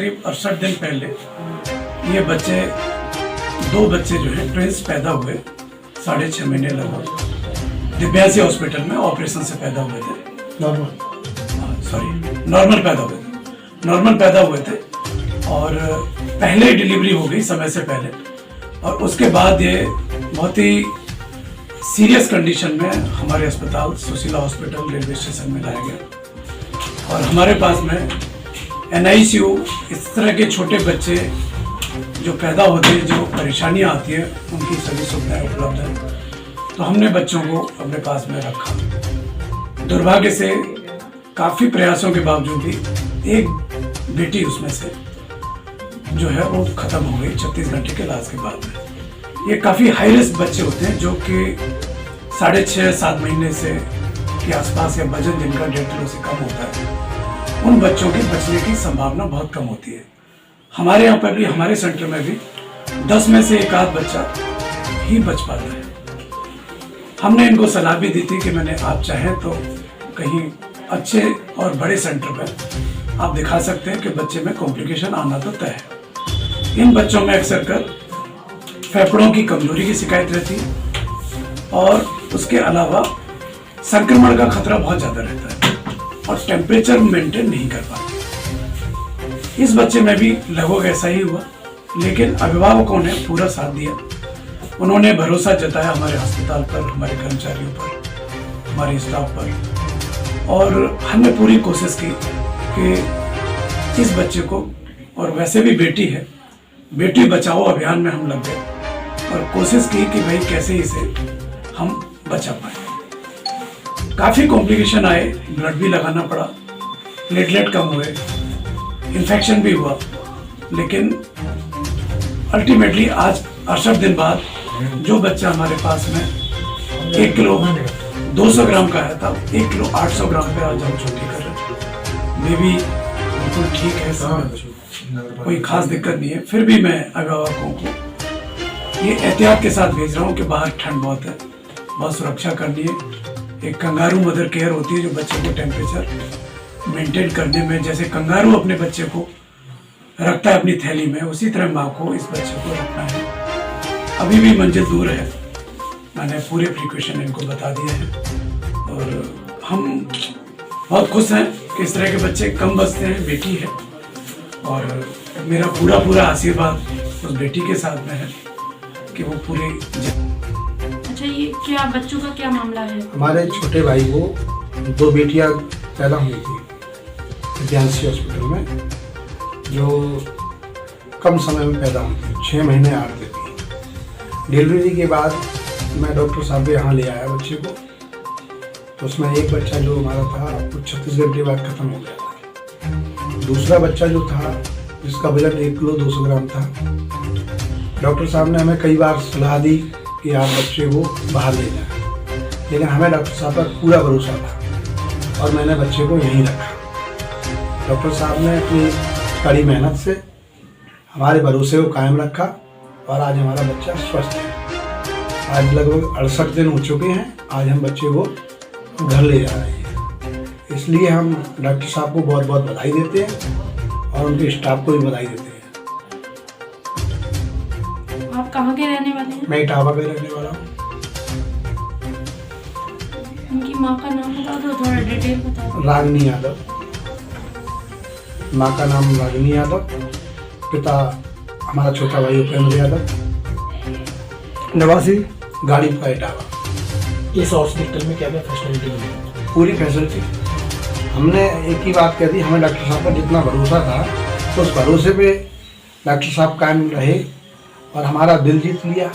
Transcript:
करीब 68 दिन पहले ये बच्चे, 2 बच्चे जो हैं ट्विंस पैदा हुए, 6.5 महीने लगभग दिव्यांशी हॉस्पिटल में ऑपरेशन से पैदा हुए थे। नॉर्मल पैदा हुए थे और पहले डिलीवरी हो गई समय से पहले, और उसके बाद ये बहुत ही सीरियस कंडीशन में हमारे अस्पताल सुशीला हॉस्पिटल रेलवे स्टेशन में लाया गया। और हमारे पास में NICU, इस तरह के छोटे बच्चे जो पैदा होते हैं, जो परेशानियां आती हैं, उनकी सभी सुविधाएं उपलब्ध हैं। तो हमने बच्चों को अपने पास में रखा। दुर्भाग्य से काफ़ी प्रयासों के बावजूद भी एक बेटी उसमें से जो है वो ख़त्म हो गई 36 घंटे के इलाज के बाद में। ये काफ़ी हाई रिस्क बच्चे होते हैं जो कि 6.5-7 महीने से के आसपास, या वजन जिनका 1.5 किलो से कम होता है, उन बच्चों के बचने की संभावना बहुत कम होती है। हमारे यहाँ पर भी, हमारे सेंटर में भी 10 में से 1 आध बच्चा ही बच पाता है। हमने इनको सलाह भी दी थी कि आप चाहें तो कहीं अच्छे और बड़े सेंटर पर आप दिखा सकते हैं कि बच्चे में कॉम्प्लिकेशन आना तो तय है। इन बच्चों में अक्सर कर फेफड़ों की कमजोरी की शिकायत रहती है और उसके अलावा संक्रमण का खतरा बहुत ज़्यादा रहता है और टेम्परेचर मेंटेन नहीं कर पाते। इस बच्चे में भी लगभग ऐसा ही हुआ, लेकिन अभिभावकों ने पूरा साथ दिया। उन्होंने भरोसा जताया हमारे अस्पताल पर, हमारे कर्मचारियों पर, हमारे स्टाफ पर, और हमने पूरी कोशिश की कि इस बच्चे को, और वैसे भी बेटी है, बेटी बचाओ अभियान में हम लग गए और कोशिश की कि भाई कैसे इसे हम बचा पाए। काफ़ी कॉम्प्लिकेशन आए, ब्लड भी लगाना पड़ा, प्लेटलेट कम हुए, इन्फेक्शन भी हुआ, लेकिन अल्टीमेटली आज 68 दिन बाद जो बच्चा हमारे पास में 1 किलो 200 ग्राम का आया था, 1 किलो 800 ग्राम पे आज हम छुट्टी कर रहे हैं। बेबी बिल्कुल ठीक है, कोई खास दिक्कत नहीं है। फिर भी मैं अभिभावकों को ये एहतियात के साथ भेज रहा हूँ कि बाहर ठंड बहुत है, बहुत सुरक्षा करनी है। एक कंगारू मदर केयर होती है जो बच्चे को टेम्परेचर मेंटेन करने में, जैसे कंगारू अपने बच्चे को रखता है अपनी थैली में, उसी तरह माँ को इस बच्चे को रखना है। अभी भी मंजिल दूर है, मैंने पूरे प्रिकॉशन इनको बता दिए हैं और हम बहुत खुश हैं कि इस तरह के बच्चे कम बचते हैं। बेटी है और मेरा पूरा आशीर्वाद उस बेटी के साथ में है कि वो पूरी। अच्छा, ये क्या बच्चों का क्या मामला है? हमारे छोटे भाई को 2 बेटियां पैदा हुई थी दिव्यांशी हॉस्पिटल में, जो कम समय में पैदा हुई थी, 6 महीने 8 दिन की। डिलीवरी के बाद मैं डॉक्टर साहब के यहाँ ले आया बच्चे को, तो उसमें एक बच्चा जो हमारा था वो 36 घंटे बाद ख़त्म हो गया था। दूसरा बच्चा जो था जिसका वजन 1 किलो 200 ग्राम था, डॉक्टर साहब ने हमें कई बार सलाह दी कि आप बच्चे को बाहर ले जाएं, लेकिन हमें डॉक्टर साहब पर पूरा भरोसा था और मैंने बच्चे को यहीं रखा। डॉक्टर साहब ने अपनी कड़ी मेहनत से हमारे भरोसे को कायम रखा और आज हमारा बच्चा स्वस्थ है। आज लगभग 68 दिन हो चुके हैं। आज हम बच्चे को घर ले जा रहे हैं, इसलिए हम डॉक्टर साहब को बहुत बहुत बधाई देते हैं और उनके स्टाफ को भी बधाई देते हैं। आप कहाँ के रहने वाले हैं? मैं इटावा का रहने वाला हूँ। उनकी माँ का नाम बता दो, थोड़ा डिटेल बता दो। रागिनी यादव, माँ का नाम रागिनी यादव, पिता हमारा छोटा भाई उपेंद्र यादव, निवासी गाड़ी का इटावा। इस हॉस्पिटल में क्या क्या फैसिलिटी मिली? पूरी फैसिलिटी। हमने एक ही बात कह दी, हमें डॉक्टर साहब पर जितना भरोसा था तो उस भरोसे पे डॉक्टर साहब कायम रहे और हमारा दिल जीत लिया।